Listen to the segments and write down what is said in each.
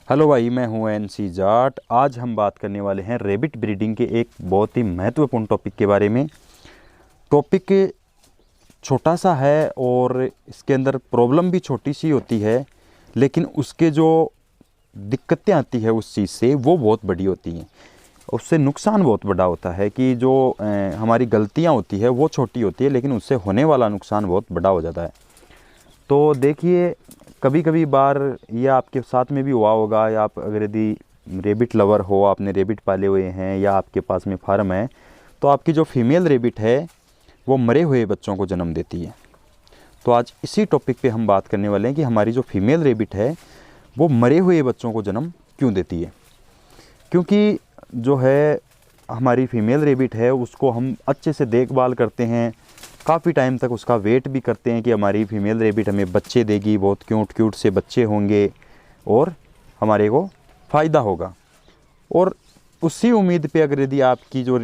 Hello भाई, मैं हूं एनसी जाट। आज हम बात करने वाले हैं रेबिट ब्रीडिंग के एक बहुत ही महत्वपूर्ण टॉपिक के बारे में। टॉपिक छोटा सा है और इसके अंदर प्रॉब्लम भी छोटी सी होती है, लेकिन उसके जो दिक्कतें आती है उस चीज़ से वो बहुत बड़ी होती हैं। उससे नुकसान बहुत बड़ा होता है कि जो हमारी गलतियां होती है वो छोटी होती है, लेकिन उससे होने वाला नुकसान बहुत बड़ा हो जाता है। तो देखिए, कभी कभी बार ये आपके साथ में भी हुआ होगा, या आप अगर यदि रेबिट लवर हो, आपने रेबिट पाले हुए हैं या आपके पास में फार्म है, तो आपकी जो फीमेल रेबिट है वो मरे हुए बच्चों को जन्म देती है। तो आज इसी टॉपिक पे हम बात करने वाले हैं कि हमारी जो फीमेल रेबिट है वो मरे हुए बच्चों को जन्म क्यों देती है। क्योंकि जो है हमारी फीमेल रेबिट है उसको हम अच्छे से देखभाल करते हैं, काफ़ी टाइम तक उसका वेट भी करते हैं कि हमारी फीमेल रेबिट हमें बच्चे देगी, बहुत क्यूट क्यूट से बच्चे होंगे और हमारे को फ़ायदा होगा। और उसी उम्मीद पे अगर यदि आपकी जो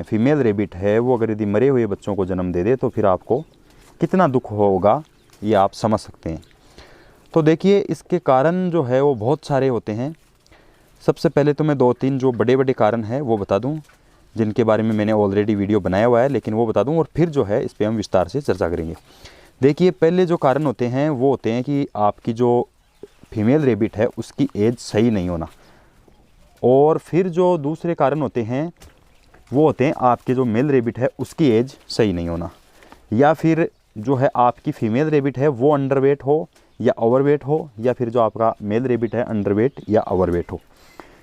फीमेल रेबिट है वो अगर यदि मरे हुए बच्चों को जन्म दे दे तो फिर आपको कितना दुख होगा ये आप समझ सकते हैं। तो देखिए, इसके कारण जो है वो बहुत सारे होते हैं। सबसे पहले तो मैं 2-3 जो बड़े बड़े कारण हैं वो बता दूं, जिनके बारे में मैंने ऑलरेडी वीडियो बनाया हुआ है, लेकिन वो बता दूं और फिर जो है इस पर हम विस्तार से चर्चा करेंगे। देखिए, पहले जो कारण होते हैं वो होते हैं कि आपकी जो फीमेल रेबिट है उसकी एज सही नहीं होना। और फिर जो दूसरे कारण होते हैं वो होते हैं आपके जो मेल रेबिट है उसकी एज सही नहीं होना, या फिर जो है आपकी फीमेल रेबिट है वो अंडरवेट हो या ओवरवेट हो, या फिर जो आपका मेल रेबिट है अंडरवेट या ओवरवेट हो।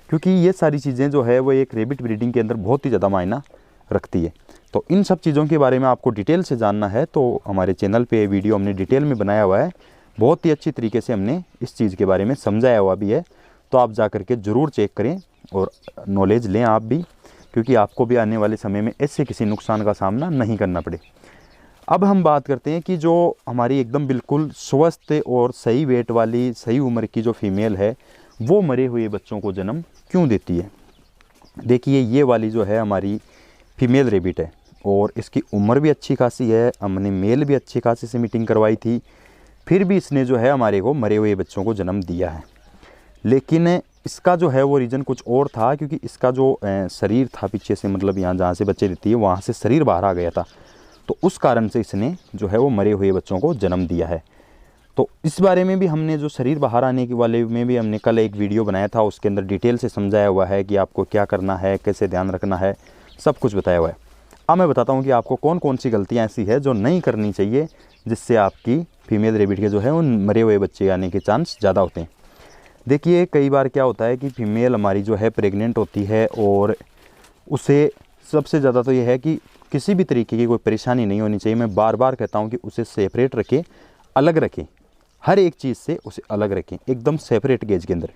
क्योंकि ये सारी चीज़ें जो है वो एक रेबिट ब्रीडिंग के अंदर बहुत ही ज़्यादा मायना रखती है। तो इन सब चीज़ों के बारे में आपको डिटेल से जानना है तो हमारे चैनल पे वीडियो हमने डिटेल में बनाया हुआ है, बहुत ही अच्छी तरीके से हमने इस चीज़ के बारे में समझाया हुआ भी है। तो आप जा करके ज़रूर चेक करें और नॉलेज लें आप भी, क्योंकि आपको भी आने वाले समय में ऐसे किसी नुकसान का सामना नहीं करना पड़े। अब हम बात करते हैं कि जो हमारी एकदम बिल्कुल स्वस्थ और सही वेट वाली सही उम्र की जो फीमेल है वो मरे हुए बच्चों को जन्म क्यों देती है। देखिए, ये वाली जो है हमारी फीमेल रेबिट है और इसकी उम्र भी अच्छी खासी है, हमने मेल भी अच्छी खासी से मीटिंग करवाई थी, फिर भी इसने जो है हमारे को मरे हुए बच्चों को जन्म दिया है। लेकिन इसका जो है वो रीज़न कुछ और था, क्योंकि इसका जो शरीर था पीछे से, मतलब यहाँ जहाँ से बच्चे देती है वहाँ से शरीर बाहर आ गया था, तो उस कारण से इसने जो है वो मरे हुए बच्चों को जन्म दिया है। तो इस बारे में भी हमने जो शरीर बाहर आने के वाले में भी हमने कल एक वीडियो बनाया था, उसके अंदर डिटेल से समझाया हुआ है कि आपको क्या करना है, कैसे ध्यान रखना है, सब कुछ बताया हुआ है। अब मैं बताता हूँ कि आपको कौन कौन सी गलतियाँ ऐसी है जो नहीं करनी चाहिए, जिससे आपकी फीमेल रेबिट के जो है उन मरे हुए बच्चे आने के चांस ज़्यादा होते हैं। देखिए, कई बार क्या होता है कि फीमेल हमारी जो है प्रेग्नेंट होती है और उसे सबसे ज़्यादा तो ये है कि किसी भी तरीके की कोई परेशानी नहीं होनी चाहिए। मैं बार बार कहता हूँ कि उसे सेपरेट रखें, अलग रखें, हर एक चीज़ से उसे अलग रखें, एकदम सेपरेट केज के अंदर।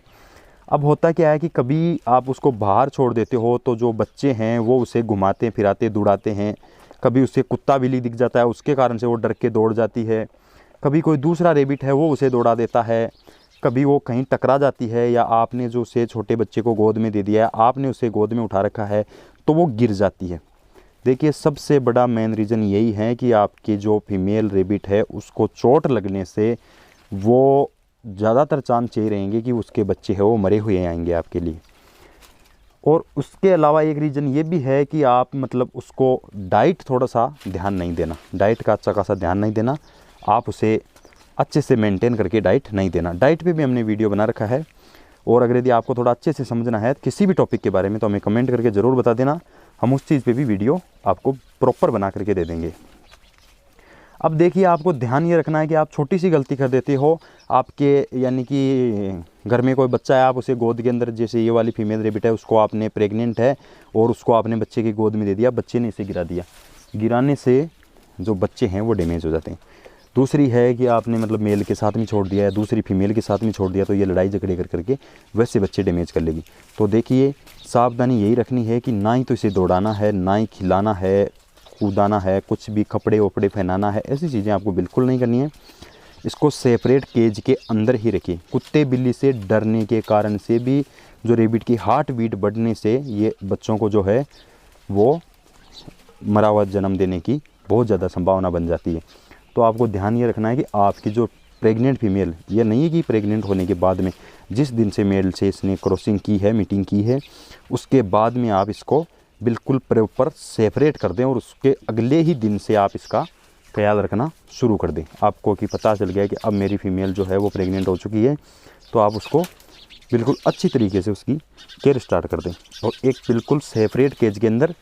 अब होता क्या है कि कभी आप उसको बाहर छोड़ देते हो तो जो बच्चे हैं वो उसे घुमाते फिराते दौड़ाते हैं, कभी उसे कुत्ता बिल्ली दिख जाता है उसके कारण से वो डर के दौड़ जाती है, कभी कोई दूसरा रेबिट है वो उसे दौड़ा देता है, कभी वो कहीं टकरा जाती है, या आपने जो उसे छोटे बच्चे को गोद में दे दिया है, आपने उसे गोद में उठा रखा है तो वो गिर जाती है। देखिए, सबसे बड़ा मेन रीज़न यही है कि आपकी जो फीमेल रेबिट है उसको चोट लगने से वो ज़्यादातर चांस यही रहेंगे कि उसके बच्चे हैं वो मरे हुए आएंगे आपके लिए। और उसके अलावा एक रीज़न ये भी है कि आप मतलब उसको डाइट थोड़ा सा ध्यान नहीं देना, डाइट का अच्छा खासा ध्यान नहीं देना, आप उसे अच्छे से मेंटेन करके डाइट नहीं देना। डाइट पे भी हमने वीडियो बना रखा है, और अगर यदि आपको थोड़ा अच्छे से समझना है किसी भी टॉपिक के बारे में तो हमें कमेंट करके ज़रूर बता देना, हम उस चीज़ पे भी वीडियो आपको प्रॉपर बना करके दे देंगे। अब देखिए, आपको ध्यान ये रखना है कि आप छोटी सी गलती कर देते हो, आपके यानी कि घर में कोई बच्चा है, आप उसे गोद के अंदर, जैसे ये वाली फीमेल रेबिट है उसको आपने प्रेग्नेंट है और उसको आपने बच्चे की गोद में दे दिया, बच्चे ने इसे गिरा दिया, गिराने से जो बच्चे हैं वो डैमेज हो जाते हैं। दूसरी है कि आपने मतलब मेल के साथ में छोड़ दिया है, दूसरी फीमेल के साथ में छोड़ दिया, तो ये लड़ाई झगड़े कर करके वैसे बच्चे डैमेज कर लेगी। तो देखिए, सावधानी यही रखनी है कि ना ही तो इसे दौड़ाना है, ना ही खिलाना है, कूदाना है, कुछ भी कपड़े वपड़े पहनाना है, ऐसी चीज़ें आपको बिल्कुल नहीं करनी है। इसको सेपरेट केज के अंदर ही रखिए। कुत्ते बिल्ली से डरने के कारण से भी जो रेबिट की हार्ट बीट बढ़ने से ये बच्चों को जो है वो मरा हुआ जन्म देने की बहुत ज़्यादा संभावना बन जाती है। तो आपको ध्यान ये रखना है कि आपकी जो प्रेग्नेंट फीमेल, ये नहीं है कि प्रेग्नेंट होने के बाद में, जिस दिन से मेल से इसने क्रॉसिंग की है, मीटिंग की है, उसके बाद में आप इसको बिल्कुल प्रॉपर सेपरेट कर दें और उसके अगले ही दिन से आप इसका ख्याल रखना शुरू कर दें। आपको कि पता चल गया कि अब मेरी फ़ीमेल जो है वो प्रेग्नेंट हो चुकी है, तो आप उसको बिल्कुल अच्छी तरीके से उसकी केयर स्टार्ट कर दें और एक बिल्कुल सेपरेट केज के अंदर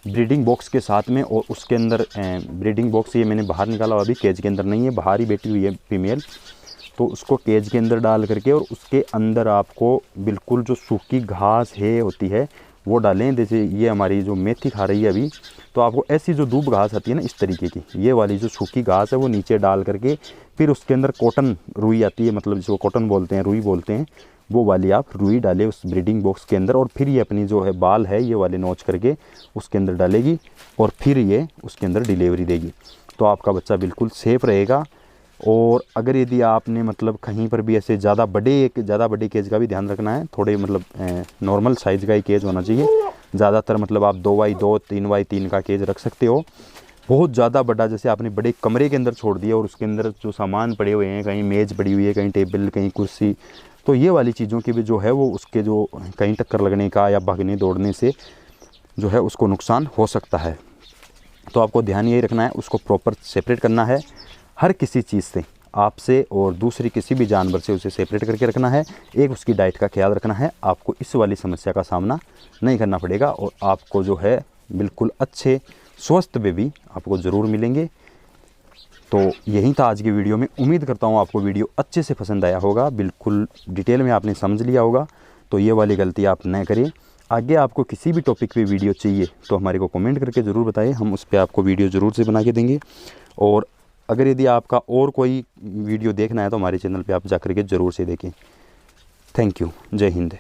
ब्रीडिंग बॉक्स के साथ में, और उसके अंदर ब्रीडिंग बॉक्स ये मैंने बाहर निकाला, अभी केज के अंदर नहीं है, बाहर ही बैठी हुई है फीमेल, तो उसको केज के अंदर डाल करके और उसके अंदर आपको बिल्कुल जो सूखी घास है होती है वो डालें। जैसे ये हमारी जो मेथी खा रही है अभी, तो आपको ऐसी जो दूब घास आती है ना, इस तरीके की ये वाली जो सूखी घास है वो नीचे डाल करके, फिर उसके अंदर कॉटन रुई आती है, मतलब जिसको कॉटन बोलते हैं, रुई बोलते हैं, वो वाली आप रुई डालें उस ब्रीडिंग बॉक्स के अंदर, और फिर ये अपनी जो है बाल है ये वाले नोच करके उसके अंदर डालेगी और फिर ये उसके अंदर डिलीवरी देगी। तो आपका बच्चा बिल्कुल सेफ़ रहेगा। और अगर यदि आपने मतलब कहीं पर भी ऐसे ज़्यादा बड़े केज का भी ध्यान रखना है, थोड़े मतलब नॉर्मल साइज़ का ही केज होना चाहिए। ज़्यादातर मतलब आप 2x2 3x3 का केज रख सकते हो। बहुत ज़्यादा बड़ा जैसे आपने बड़े कमरे के अंदर छोड़ दिया और उसके अंदर जो सामान पड़े हुए हैं, कहीं मेज़ पड़ी हुई है, कहीं टेबल, कहीं कुर्सी, तो ये वाली चीज़ों की भी जो है वो उसके जो कहीं टक्कर लगने का या भागने दौड़ने से जो है उसको नुकसान हो सकता है। तो आपको ध्यान यही रखना है, उसको प्रॉपर सेपरेट करना है हर किसी चीज़ से, आपसे और दूसरी किसी भी जानवर से उसे सेपरेट करके रखना है। एक उसकी डाइट का ख्याल रखना है, आपको इस वाली समस्या का सामना नहीं करना पड़ेगा और आपको जो है बिल्कुल अच्छे स्वस्थ बेबी आपको ज़रूर मिलेंगे। तो यही था आज की वीडियो में। उम्मीद करता हूँ आपको वीडियो अच्छे से पसंद आया होगा, बिल्कुल डिटेल में आपने समझ लिया होगा। तो ये वाली गलती आप न करें। आगे आपको किसी भी टॉपिक पे वीडियो चाहिए तो हमारे को कमेंट करके ज़रूर बताएं, हम उस पर आपको वीडियो ज़रूर से बना के देंगे। और अगर यदि आपका और कोई वीडियो देखना है तो हमारे चैनल पे आप जा कर के ज़रूर से देखें। Thank you. जय हिंद।